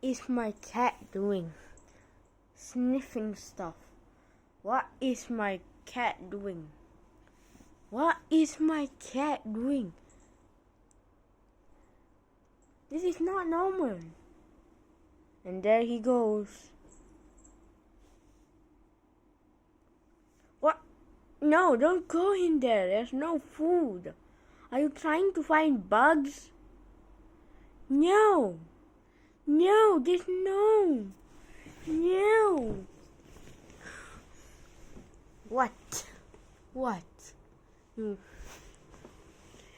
is my cat doing? Sniffing stuff. What is my cat doing? What is my cat doing? This is not normal. And there he goes. What? No, don't go in there. There's no food. Are you trying to find bugs? No. No, there's no. No. What? What?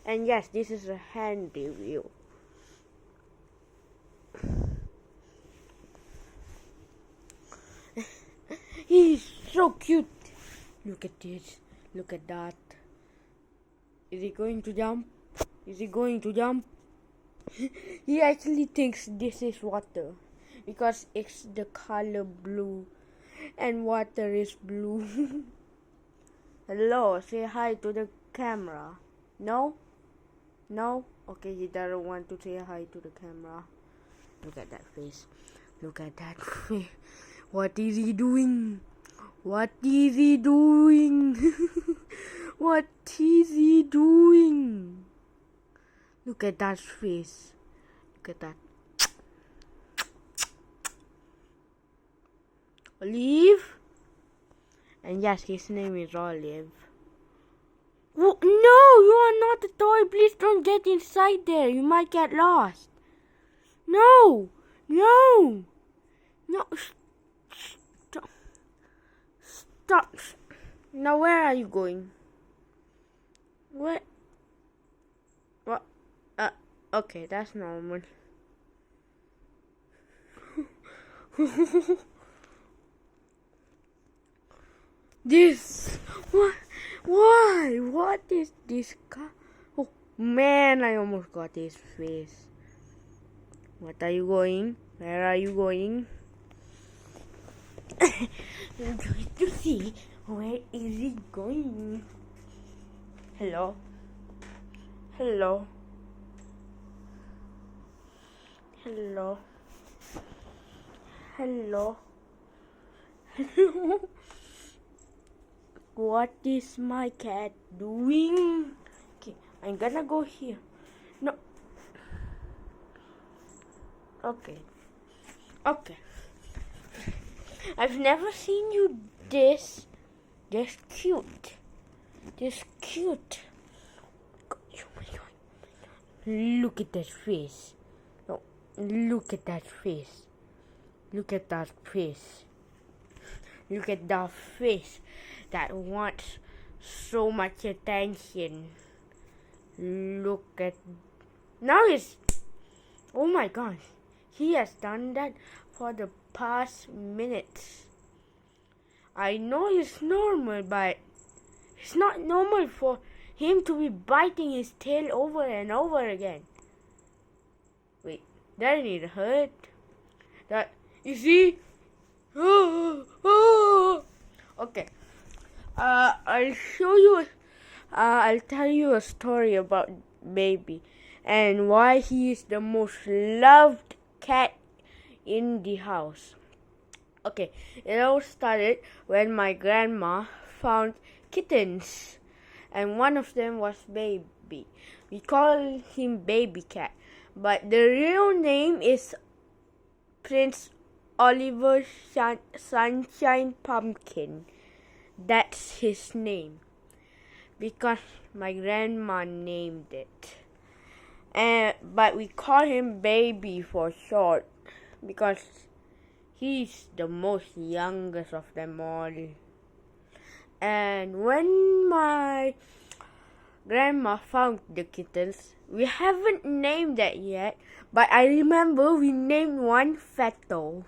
And yes, this is a handy view. He's so cute. Look at this. Look at that. Is he going to jump? Is he going to jump? He actually thinks this is water because it's the color blue and water is blue. Hello, say hi to the camera. No? No? Okay, he doesn't want to say hi to the camera. Look at that face. Look at that face. What is he doing? What is he doing? What is he doing? Look at that face. Look at that. Olive? And yes, his name is Olive. Oh, no, you are not a toy. Please don't get inside there. You might get lost. No. No. No. Stop. Stop. Now where are you going? What? What? Okay, that's normal. This. What? Why? What is this car? Oh man, I almost got his face. What are you going? Where are you going? I'm going to see where is he going. Hello? Hello? Hello? Hello? Hello? What is my cat doing? Okay, I'm gonna go here. No. Okay. Okay. I've never seen you this cute. This cute. Oh my God. Look at that face. No, look at that face. Look at that face. Look at that face that wants so much attention. Look at... Now it's... Oh my gosh. He has done that for the past minutes. I know it's normal, but it's not normal for him to be biting his tail over and over again. Wait, that didn't hurt. That... You see? Okay. I'll show you. I'll tell you a story about Baby and why he is the most loved cat in the house. Okay, it all started when my grandma found kittens, and one of them was Baby. We call him Baby Cat, but the real name is Prince Oliver Sunshine Pumpkin. That's his name because my grandma named it. But we call him Baby for short because he's the most youngest of them all. And when my grandma found the kittens, we haven't named that yet, but I remember we named one Feto.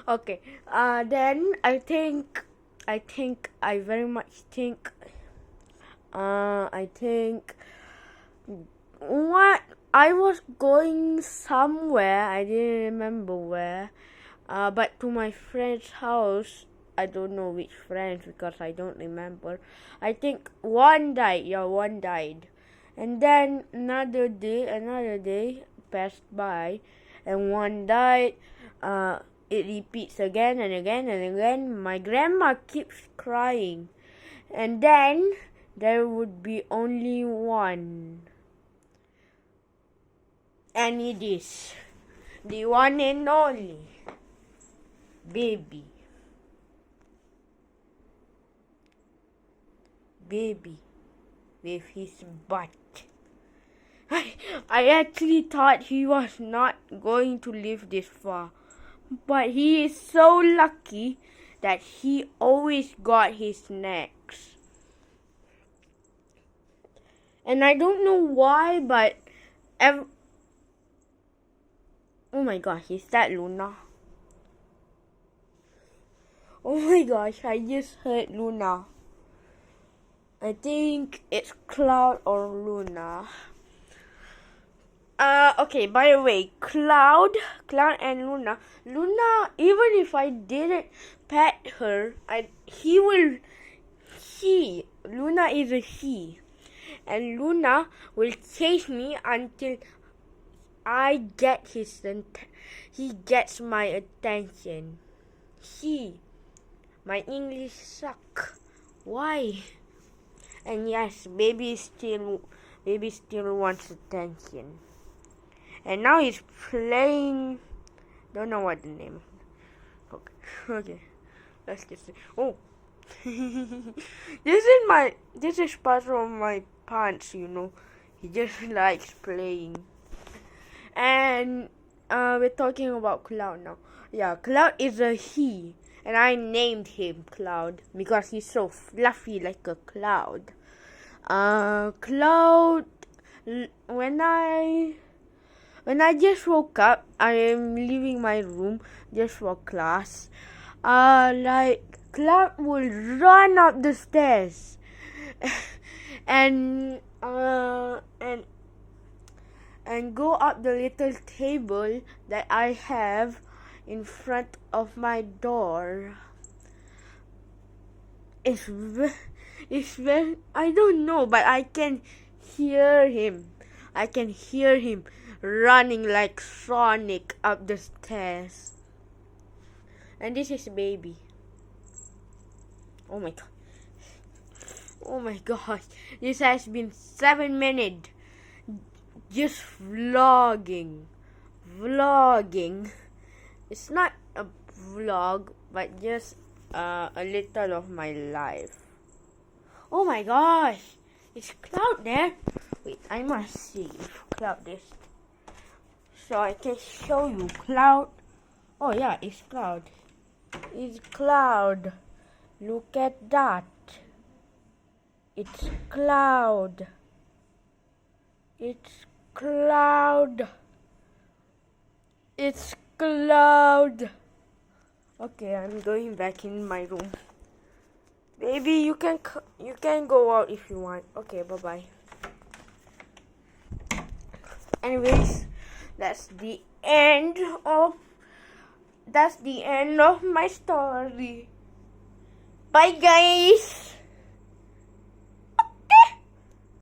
Okay, then I what I was going somewhere, I didn't remember where, but to my friend's house. I don't know which friends because I don't remember. I think one died. Yeah, one died. And then another day passed by, and one died. It repeats again and again and again. My grandma keeps crying, and then there would be only one, and it is the one and only baby with his butt. I actually thought he was not going to live this far, but he is so lucky that he always got his snacks. And I don't know why, but oh my gosh, is that Luna? Oh my gosh, I just heard Luna. I think it's Cloud or Luna. Okay, by the way, Cloud and Luna, even if I didn't pet her, Luna is a he, and Luna will chase me until he gets my attention. My English suck. Why? And yes, baby still wants attention. And now he's playing. Don't know what the name. Okay. Let's get it. Oh, this is part of my pants. You know, he just likes playing. And we're talking about Cloud now. Yeah, Cloud is a he, and I named him Cloud because he's so fluffy like a cloud. Cloud. When I just woke up, I am leaving my room just for class. Cloud will run up the stairs, and go up the little table that I have in front of my door. It's very, I don't know, but I can hear him. I can hear him running like Sonic up the stairs. And this is baby. Oh my god. Oh my gosh. This has been 7 minutes. Just vlogging. It's not a vlog, but just a little of my life. Oh my gosh. Is Cloud there? Wait, I must see if Cloud is. So I can show you Cloud. Oh yeah, it's Cloud. It's Cloud. Look at that. It's Cloud. It's Cloud. It's Cloud. Okay, I'm going back in my room. Baby, you can go out if you want. Okay, bye-bye. Anyways, that's the end of my story. Bye, guys.